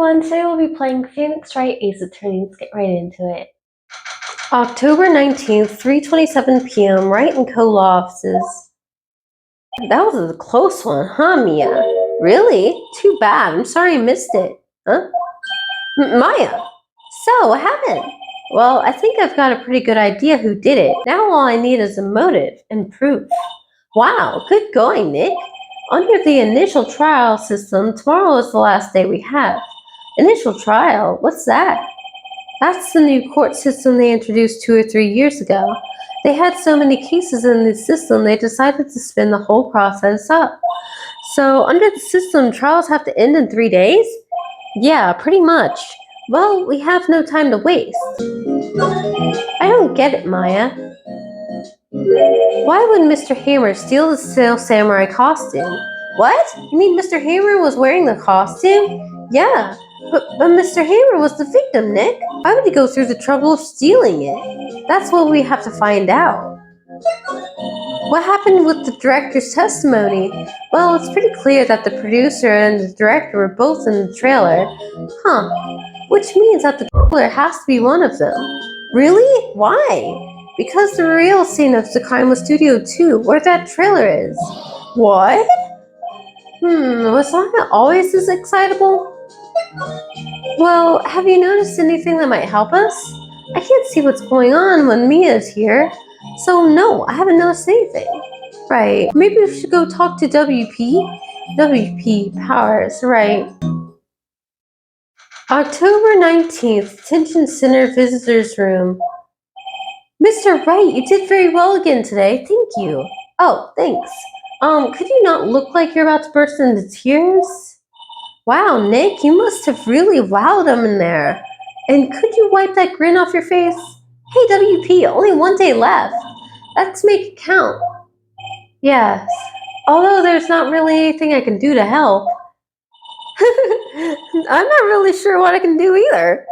everyone, today we'll be playing Phoenix Wright Ace Attorney. Let's get right into it. October 19th, 3:27 p.m., Wright & Co. Law Offices. That was a close one, huh, Mia? Really? Too bad. I'm sorry I missed it. Huh? Maya! So, what happened? Well, I think I've got a pretty good idea who did it. Now all I need is a motive and proof. Wow, good going, Nick. Under the initial trial system, tomorrow is the last day we have. Initial trial? What's that? That's the new court system they introduced 2 or 3 years ago. They had so many cases in the system, they decided to spin the whole process up. So, under the system, trials have to end in 3 days? Yeah, pretty much. Well, we have no time to waste. I don't get it, Maya. Why would Mr. Hammer steal the Steel Samurai costume? What? You mean Mr. Hammer was wearing the costume? Yeah, but Mr. Hammer was the victim, Nick. Why would he go through the trouble of stealing it? That's what we have to find out. What happened with the director's testimony? Well, it's pretty clear that the producer and the director were both in the trailer. Huh. Which means that the trailer has to be one of them. Really? Why? Because the real scene of the crime was Studio 2, where that trailer is. What? Was Lana always this excitable? Well, have you noticed anything that might help us? I can't see what's going on when Mia's here. So no, I haven't noticed anything. Right, maybe we should go talk to WP? WP Powers, right. October 19th, Detention Center Visitors Room. Mr. Wright, you did very well again today. Thank you. Oh, thanks. Could you not look like you're about to burst into tears? Wow, Nick, you must have really wowed them in there. And could you wipe that grin off your face? Hey, WP, only 1 day left. Let's make it count. Yes. Although there's not really anything I can do to help. I'm not really sure what I can do either.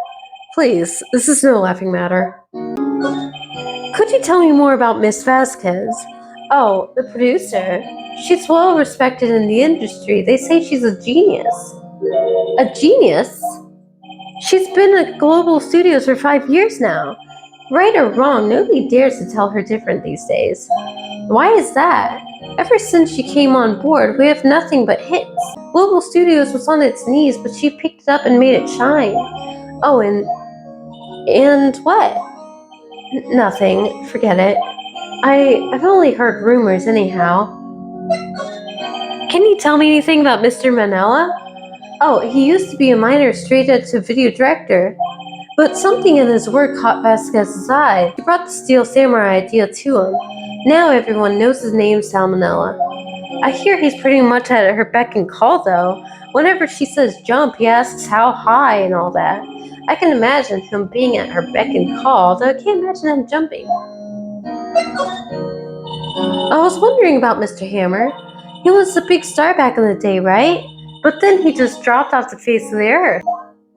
Please, this is no laughing matter. Could you tell me more about Miss Vasquez? Oh, the producer. She's well respected in the industry. They say she's a genius. A genius? She's been at Global Studios for 5 years now. Right or wrong, nobody dares to tell her different these days. Why is that? Ever since she came on board, we have nothing but hits. Global Studios was on its knees, but she picked it up and made it shine. Oh, and what? Nothing. Forget it. I've only heard rumors anyhow. Can you tell me anything about Mr. Manella? Oh, he used to be a minor straight to video director. But something in his work caught Vasquez's eye. He brought the Steel Samurai idea to him. Now everyone knows his name, Salmonella. I hear he's pretty much at her beck and call, though. Whenever she says jump, he asks how high and all that. I can imagine him being at her beck and call, though I can't imagine him jumping. I was wondering about Mr. Hammer. He was a big star back in the day, right? But then he just dropped off the face of the earth.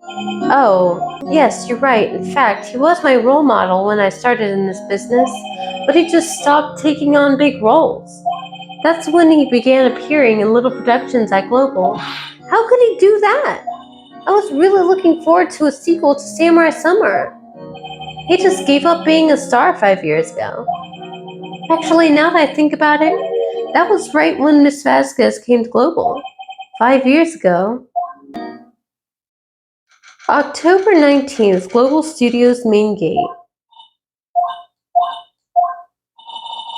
Oh, yes, you're right. In fact, he was my role model when I started in this business, but he just stopped taking on big roles. That's when he began appearing in little productions at Global. How could he do that? I was really looking forward to a sequel to Samurai Summer. He just gave up being a star 5 years ago. Actually, now that I think about it, that was right when Miss Vasquez came to Global. 5 years ago. October 19th, Global Studios main gate.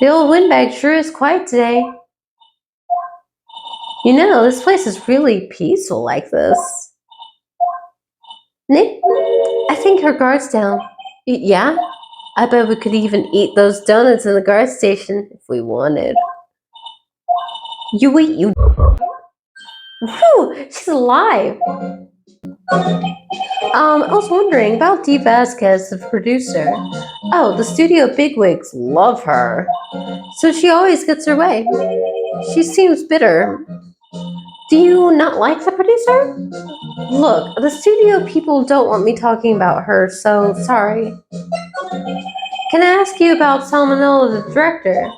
The old windbag sure is quiet today. You know, this place is really peaceful like this. Nick, I think her guard's down. Yeah? I bet we could even eat those donuts in the guard station if we wanted. You wait, you... Whew, she's alive! I was wondering about Dee Vasquez, the producer. Oh, the studio bigwigs love her. So she always gets her way. She seems bitter. Do you not like the producer? Look, the studio people don't want me talking about her, so sorry. Can I ask you about Salmonella, the director?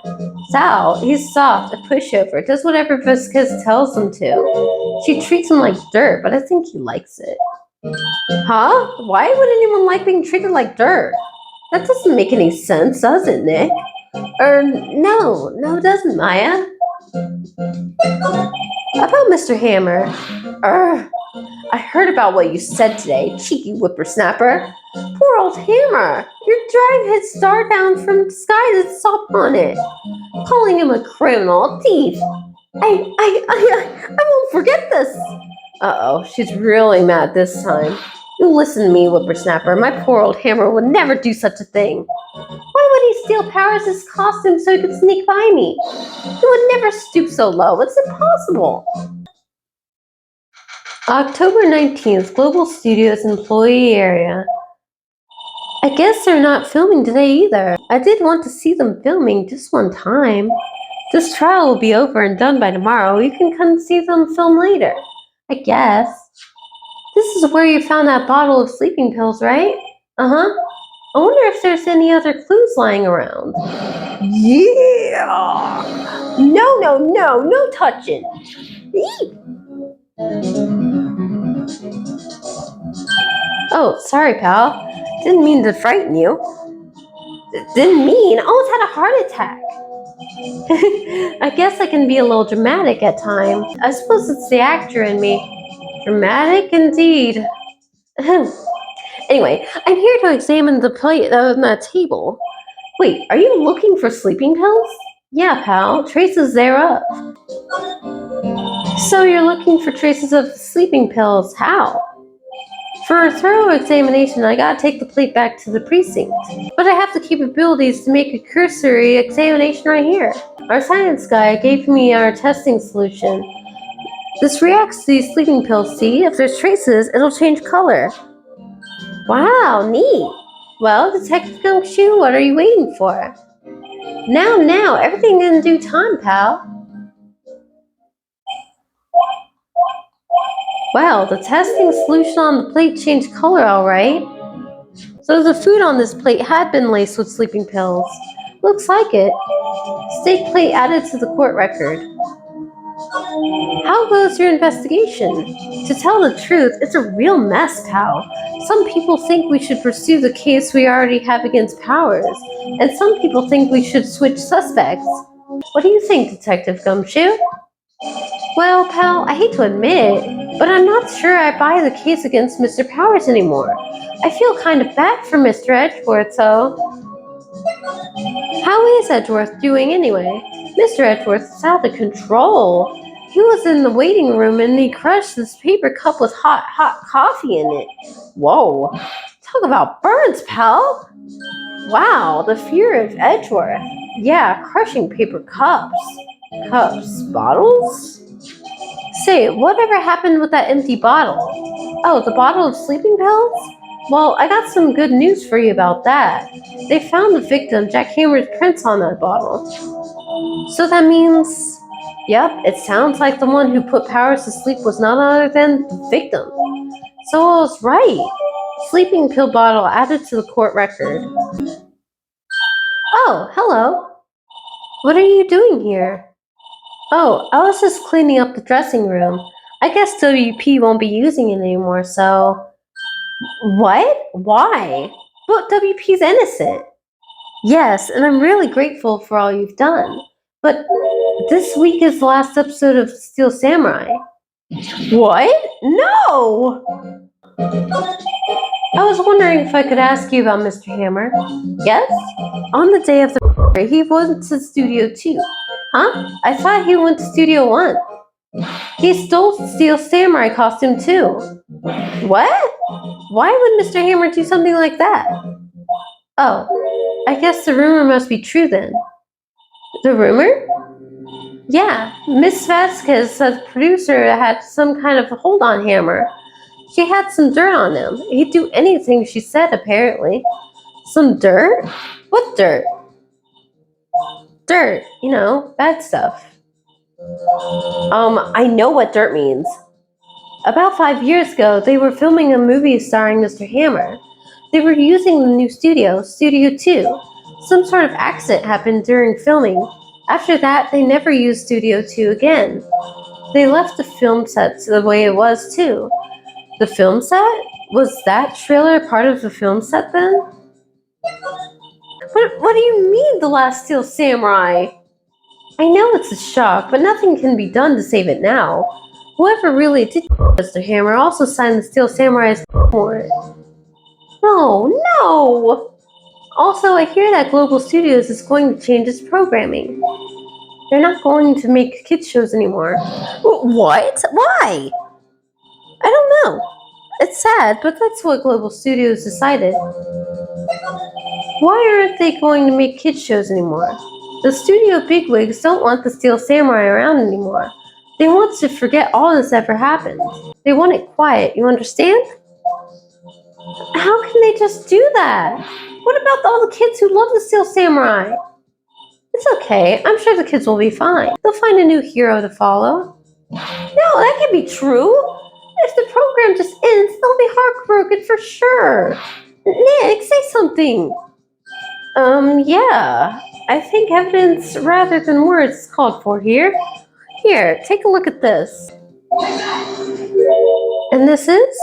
Sal, he's soft, a pushover, does whatever Vasquez tells him to. She treats him like dirt, but I think he likes it. Huh? Why would anyone like being treated like dirt? That doesn't make any sense, does it, Nick? No, it doesn't, Maya. About Mr. Hammer. Urgh, I heard about what you said today, cheeky whippersnapper. Poor old Hammer. You're dragging his star down from the sky to stop on it. Calling him a criminal, a thief. I won't forget this. Uh-oh, she's really mad this time. You listen to me, whippersnapper. My poor old Hammer would never do such a thing. Why would he steal Paris's costume so he could sneak by me? He would never stoop so low. It's impossible. October 19th, Global Studios employee area. I guess they're not filming today either. I did want to see them filming just one time. This trial will be over and done by tomorrow. You can come see them film later. I guess. This is where you found that bottle of sleeping pills, right? Uh-huh. I wonder if there's any other clues lying around. Yeah! No touching. Eep. Oh, sorry, pal. Didn't mean to frighten you. Didn't mean. Almost had a heart attack. I guess I can be a little dramatic at times. I suppose it's the actor in me. Dramatic indeed. Anyway, I'm here to examine the plate on the table. Wait, are you looking for sleeping pills? Yeah, pal, traces thereof. So you're looking for traces of sleeping pills. How? For a thorough examination, I gotta take the plate back to the precinct. But I have the capabilities to make a cursory examination right here. Our science guy gave me our testing solution. This reacts to these sleeping pills, see? If there's traces, it'll change color. Wow, neat. Well, Detective Gumshoe, what are you waiting for? Now, everything in due time, pal. Wow, the testing solution on the plate changed color, all right. So the food on this plate had been laced with sleeping pills. Looks like it. Steak plate added to the court record. How goes your investigation? To tell the truth, it's a real mess, pal. Some people think we should pursue the case we already have against Powers, and some people think we should switch suspects. What do you think, Detective Gumshoe? Well, pal, I hate to admit it, but I'm not sure I buy the case against Mr. Powers anymore. I feel kind of bad for Mr. Edgeworth, so... How is Edgeworth doing anyway? Mr. Edgeworth is out of control. He was in the waiting room and he crushed this paper cup with hot coffee in it. Whoa. Talk about burns, pal. Wow, the fear of Edgeworth. Yeah, crushing paper cups. Cups? Bottles? Say, whatever happened with that empty bottle? Oh, the bottle of sleeping pills? Well, I got some good news for you about that. They found the victim, Jack Hammer's prints on that bottle. So that means... Yep, it sounds like the one who put Powers to sleep was none other than the victim. So I was right. Sleeping pill bottle added to the court record. Oh, hello. What are you doing here? Oh, I was just cleaning up the dressing room. I guess WP won't be using it anymore, so... What? Why? But WP's innocent. Yes, and I'm really grateful for all you've done. But this week is the last episode of Steel Samurai. What? No! I was wondering if I could ask you about Mr. Hammer. Yes? On the day of the he went to Studio 2. Huh? I thought he went to Studio 1. He stole Steel Samurai costume too. What? Why would Mr. Hammer do something like that? Oh, I guess the rumor must be true then. The rumor? Yeah, Miss Vasquez, the producer, had some kind of hold on Hammer. She had some dirt on him. He'd do anything she said, apparently. Some dirt? What dirt? Dirt, bad stuff. I know what dirt means. About 5 years ago, they were filming a movie starring Mr. Hammer. They were using the new studio, Studio 2. Some sort of accident happened during filming. After that, they never used Studio 2 again. They left the film set the way it was, too. The film set? Was that trailer part of the film set then? What do you mean, The Last Steel Samurai? I know it's a shock, but nothing can be done to save it now. Whoever really did Mr. Hammer also signed the Steel Samurai's warrant. No! Also, I hear that Global Studios is going to change its programming. They're not going to make kids shows anymore. What? Why? I don't know. It's sad, but that's what Global Studios decided. Why aren't they going to make kids shows anymore? The studio bigwigs don't want the Steel Samurai around anymore. They want to forget all this ever happened. They want it quiet, you understand? How can they just do that? What about all the kids who love the Steel Samurai? It's okay. I'm sure the kids will be fine. They'll find a new hero to follow. No, that can't be true. If the program just ends, they'll be heartbroken for sure. Nick, say something. Yeah. I think evidence rather than words is called for here. Here, take a look at this. And this is?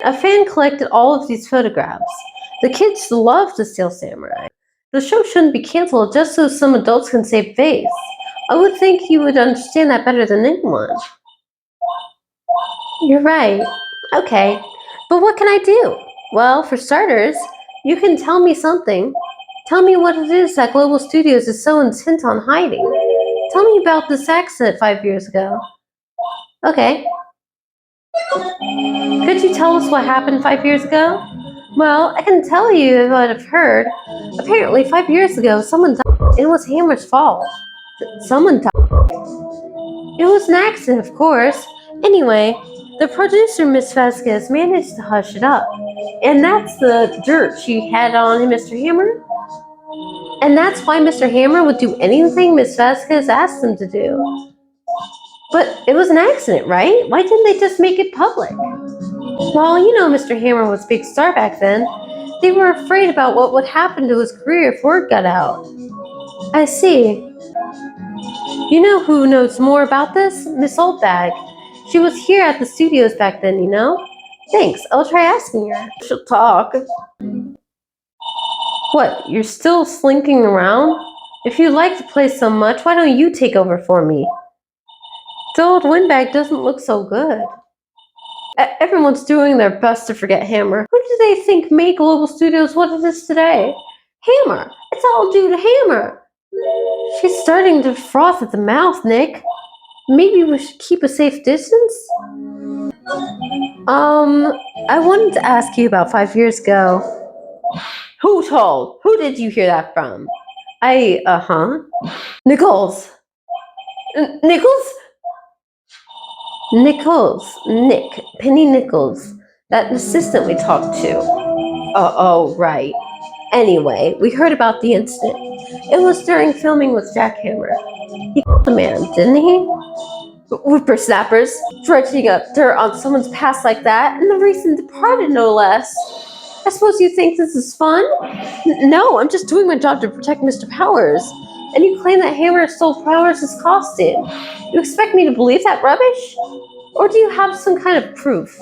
A fan collected all of these photographs. The kids love the Steel Samurai. The show shouldn't be canceled just so some adults can save face. I would think you would understand that better than anyone. You're right. Okay. But what can I do? Well, for starters, you can tell me something. Tell me what it is that Global Studios is so intent on hiding. Tell me about this accident 5 years ago. Okay. Could you tell us what happened 5 years ago? Well, I can tell you what I've heard. Apparently, 5 years ago, someone died. It was Hammer's fault. Someone died. It was an accident, of course. Anyway, the producer, Miss Vasquez, managed to hush it up. And that's the dirt she had on Mr. Hammer. And that's why Mr. Hammer would do anything Miss Vasquez asked him to do. But it was an accident, right? Why didn't they just make it public? Well, you know Mr. Hammer was a big star back then. They were afraid about what would happen to his career if word got out. I see. You know who knows more about this? Miss Oldbag. She was here at the studios back then, you know? Thanks, I'll try asking her. She'll talk. What, you're still slinking around? If you like the place so much, why don't you take over for me? The old windbag doesn't look so good. Everyone's doing their best to forget Hammer. Who do they think made Global Studios what it is today? Hammer! It's all due to Hammer! She's starting to froth at the mouth, Nick. Maybe we should keep a safe distance? I wanted to ask you about 5 years ago. Who told? Who did you hear that from? Nichols! Nichols? Nick, Penny Nichols, that assistant we talked to. Right. Anyway, we heard about the incident. It was during filming with Jack Hammer. He killed the man, didn't he? Whippersnappers, dredging up dirt on someone's past like that, and the recent departed, no less. I suppose you think this is fun? No, I'm just doing my job to protect Mr. Powers. And you claim that Hammer stole Powers' costume. You expect me to believe that rubbish? Or do you have some kind of proof?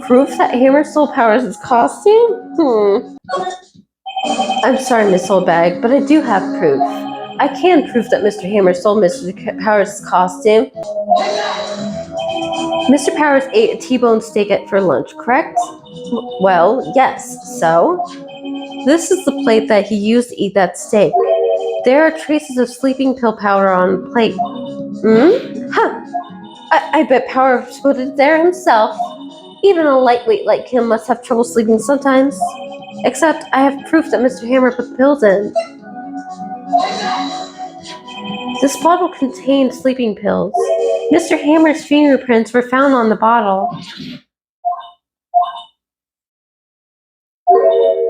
Proof that Hammer stole Powers' costume? I'm sorry, Miss Oldbag, but I do have proof. I can prove that Mr. Hammer stole Mr. Powers' costume. Mr. Powers ate a T-bone steak for lunch, correct? Well, yes, so? This is the plate that he used to eat that steak. There are traces of sleeping pill powder on the plate. Huh. I bet Powers put it there himself. Even a lightweight like him must have trouble sleeping sometimes. Except I have proof that Mr. Hammer put the pills in. This bottle contained sleeping pills. Mr. Hammer's fingerprints were found on the bottle.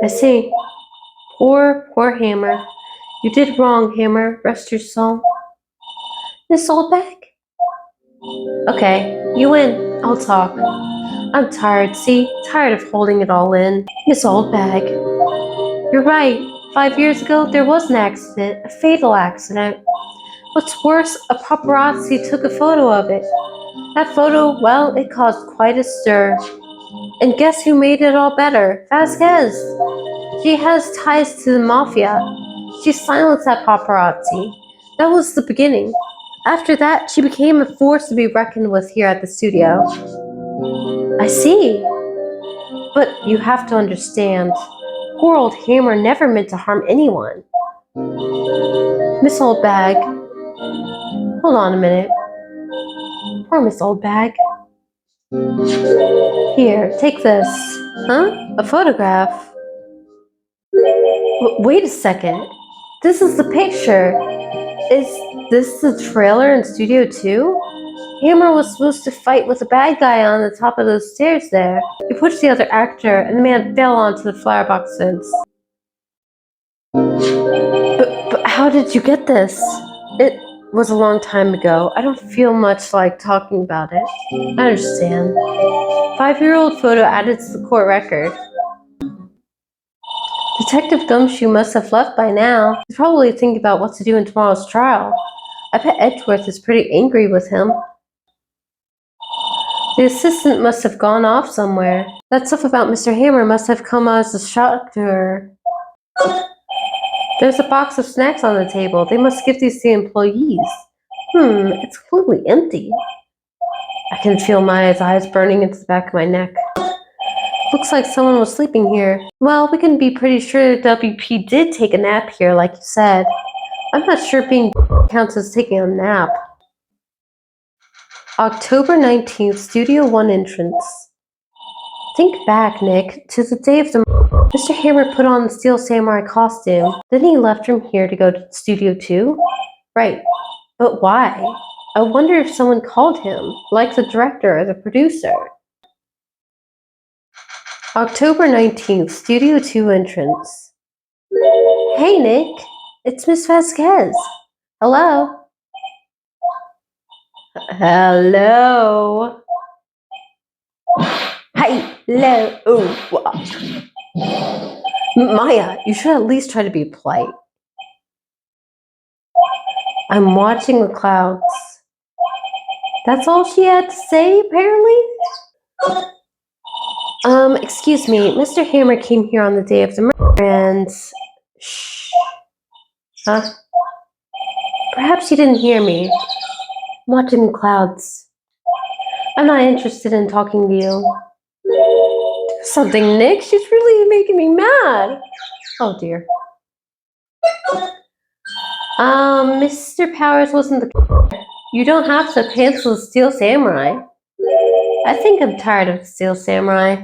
I see. Poor Hammer. You did wrong, Hammer. Rest your soul. Miss Oldbag? Okay, you win. I'll talk. I'm tired, see? Tired of holding it all in. Miss Oldbag. You're right. 5 years ago, there was an accident. A fatal accident. What's worse, a paparazzi took a photo of it. That photo, well, it caused quite a stir. And guess who made it all better? Vasquez. She has ties to the mafia. She silenced that paparazzi. That was the beginning. After that, she became a force to be reckoned with here at the studio. I see. But you have to understand, poor old Hammer never meant to harm anyone. Miss Oldbag. Hold on a minute. Poor Miss Oldbag. Here, take this. Huh? A photograph? Wait a second. This is the picture. Is this the trailer in Studio 2? Hammer was supposed to fight with a bad guy on the top of those stairs there. He pushed the other actor, and the man fell onto the flower box fence. But how did you get this? It was a long time ago. I don't feel much like talking about it. I understand. 5-year-old photo added to the court record. Detective Gumshoe must have left by now. He's probably thinking about what to do in tomorrow's trial. I bet Edgeworth is pretty angry with him. The assistant must have gone off somewhere. That stuff about Mr. Hammer must have come as a shock to her. There's a box of snacks on the table. They must give these to the employees. It's completely empty. I can feel Maya's eyes burning into the back of my neck. Looks like someone was sleeping here. Well, we can be pretty sure WP did take a nap here, like you said. I'm not sure being counts as taking a nap. October 19th, Studio 1 entrance. Think back, Nick, to the day of the Mr. Hammer put on the Steel Samurai costume. Then he left from here to go to Studio 2? Right. But why? I wonder if someone called him, like the director or the producer. October 19th, Studio 2 entrance. Hey, Nick. It's Miss Vasquez. Hello? Hello? Hello? Maya, you should at least try to be polite. I'm watching the clouds. That's all she had to say, apparently? Excuse me, Mr. Hammer came here on the day of the murder and... Shh. Huh? Perhaps you didn't hear me. I'm watching the clouds. I'm not interested in talking to you. Do something, Nick. She's really making me mad. Oh, dear. Mr. Powers wasn't the... You don't have to cancel the Steel Samurai. I think I'm tired of the Steel Samurai.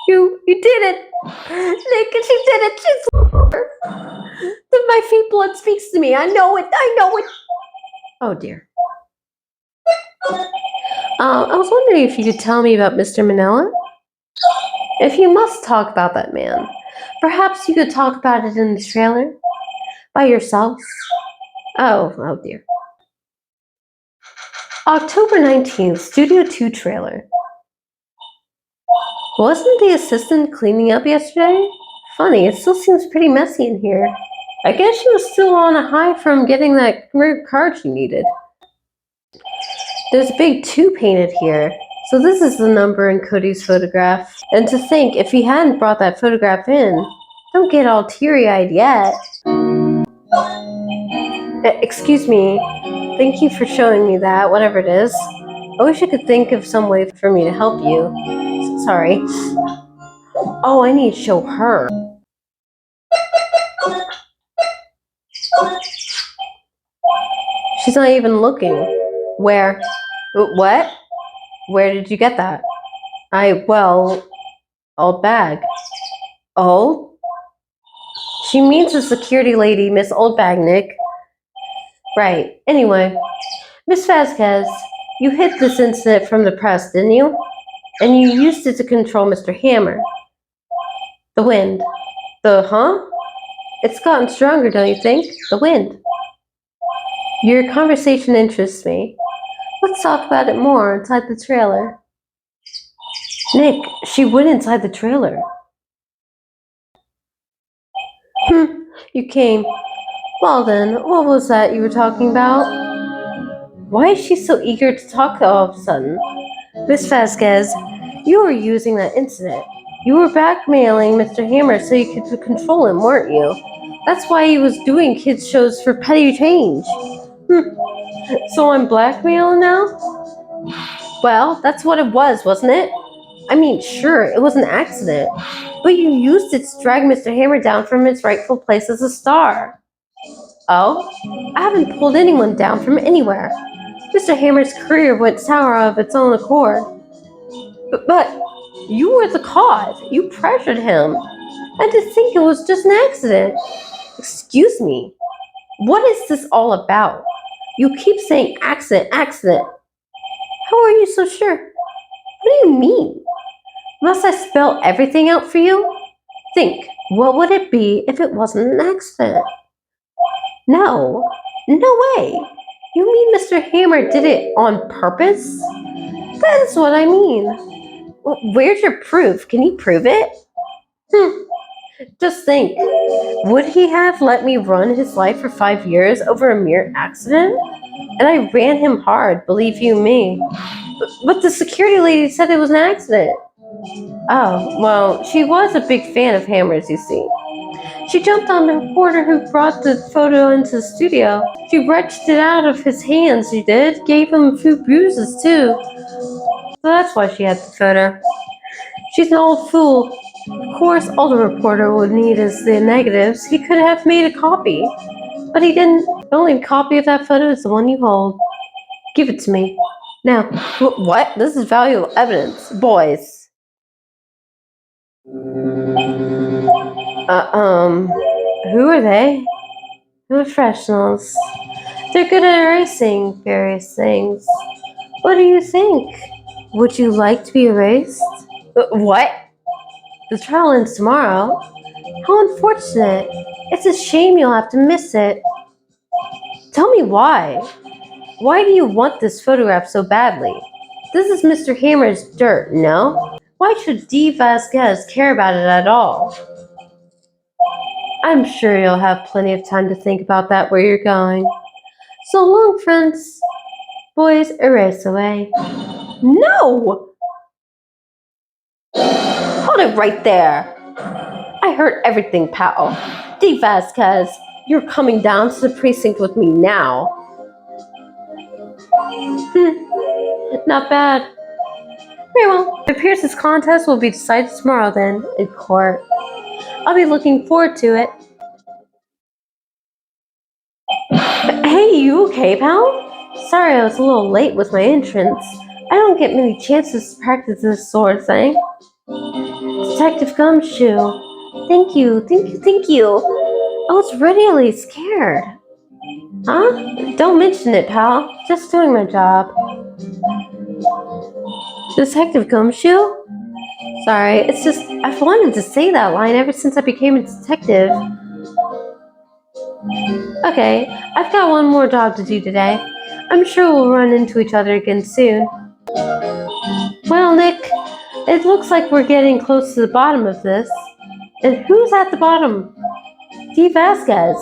You did it! Nick, she did it! She's... My fake blood speaks to me. I know it! Oh, dear. I was wondering if you could tell me about Mr. Manila? If you must talk about that man, perhaps you could talk about it in the trailer? By yourselves? Oh dear. October 19th, Studio 2 trailer. Wasn't the assistant cleaning up yesterday? Funny, it still seems pretty messy in here. I guess she was still on a high from getting that rare card she needed. There's a big 2 painted here, so this is the number in Cody's photograph. And to think, if he hadn't brought that photograph in, don't get all teary-eyed yet. Excuse me, thank you for showing me that, whatever it is. I wish I could think of some way for me to help you. Sorry. Oh, I need to show her. She's not even looking. Where? What? Where did you get that? Old bag. Oh? She means the security lady, Miss Oldbag, Nick. Right. Anyway, Miss Vasquez, you hid this incident from the press, didn't you? And you used it to control Mr. Hammer. The wind. Huh? It's gotten stronger, don't you think? The wind. Your conversation interests me. Let's talk about it more inside the trailer. Nick, she went inside the trailer. You came. Well then, what was that you were talking about? Why is she so eager to talk all of a sudden? Miss Vasquez, You were using that incident. You were blackmailing Mr. Hammer so you could control him, weren't you? That's why he was doing kids' shows for petty change. So I'm blackmailing now? Well, that's what it was, wasn't it? I mean, sure, it was an accident, but you used it to drag Mr. Hammer down from his rightful place as a star. Oh? I haven't pulled anyone down from anywhere. Mr. Hammer's career went sour of its own accord. But you were the cause. You pressured him. And to think it was just an accident. Excuse me. What is this all about? You keep saying accident, accident. How are you so sure? What do you mean? Must I spell everything out for you? Think, what would it be if it wasn't an accident? No, no way. You mean Mr. Hammer did it on purpose? That is what I mean. Where's your proof? Can you prove it? Just think, would he have let me run his life for 5 years over a mere accident? And I ran him hard, believe you me. But the security lady said it was an accident. Oh, well, she was a big fan of Hammer's, you see. She jumped on the reporter who brought the photo into the studio. She wrenched it out of his hands, she did. Gave him a few bruises, too. So that's why she had the photo. She's an old fool. Of course, all the reporter would need is the negatives. He could have made a copy. But he didn't. The only copy of that photo is the one you hold. Give it to me. Now, what? This is valuable evidence. Boys. Who are they? Professionals. They're good at erasing various things. What do you think? Would you like to be erased? What? The trial ends tomorrow. How unfortunate. It's a shame you'll have to miss it. Tell me why. Why do you want this photograph so badly? This is Mr. Hammer's dirt, no? Why should D. Vasquez care about it at all? I'm sure you'll have plenty of time to think about that where you're going. So long, friends. Boys, erase away. No! Hold it right there. I heard everything, pal. D. Vasquez, you're coming down to the precinct with me now. Not bad. Very well. It appears this contest will be decided tomorrow then, in court. I'll be looking forward to it. Hey, you okay, pal? Sorry I was a little late with my entrance. I don't get many chances to practice this sort of thing. Detective Gumshoe. Thank you, thank you, thank you. I was really scared. Huh? Don't mention it, pal. Just doing my job. Detective Gumshoe? Sorry, it's just I've wanted to say that line ever since I became a detective. Okay, I've got one more job to do today. I'm sure we'll run into each other again soon. Well, Nick, it looks like we're getting close to the bottom of this. And who's at the bottom? D. Vasquez.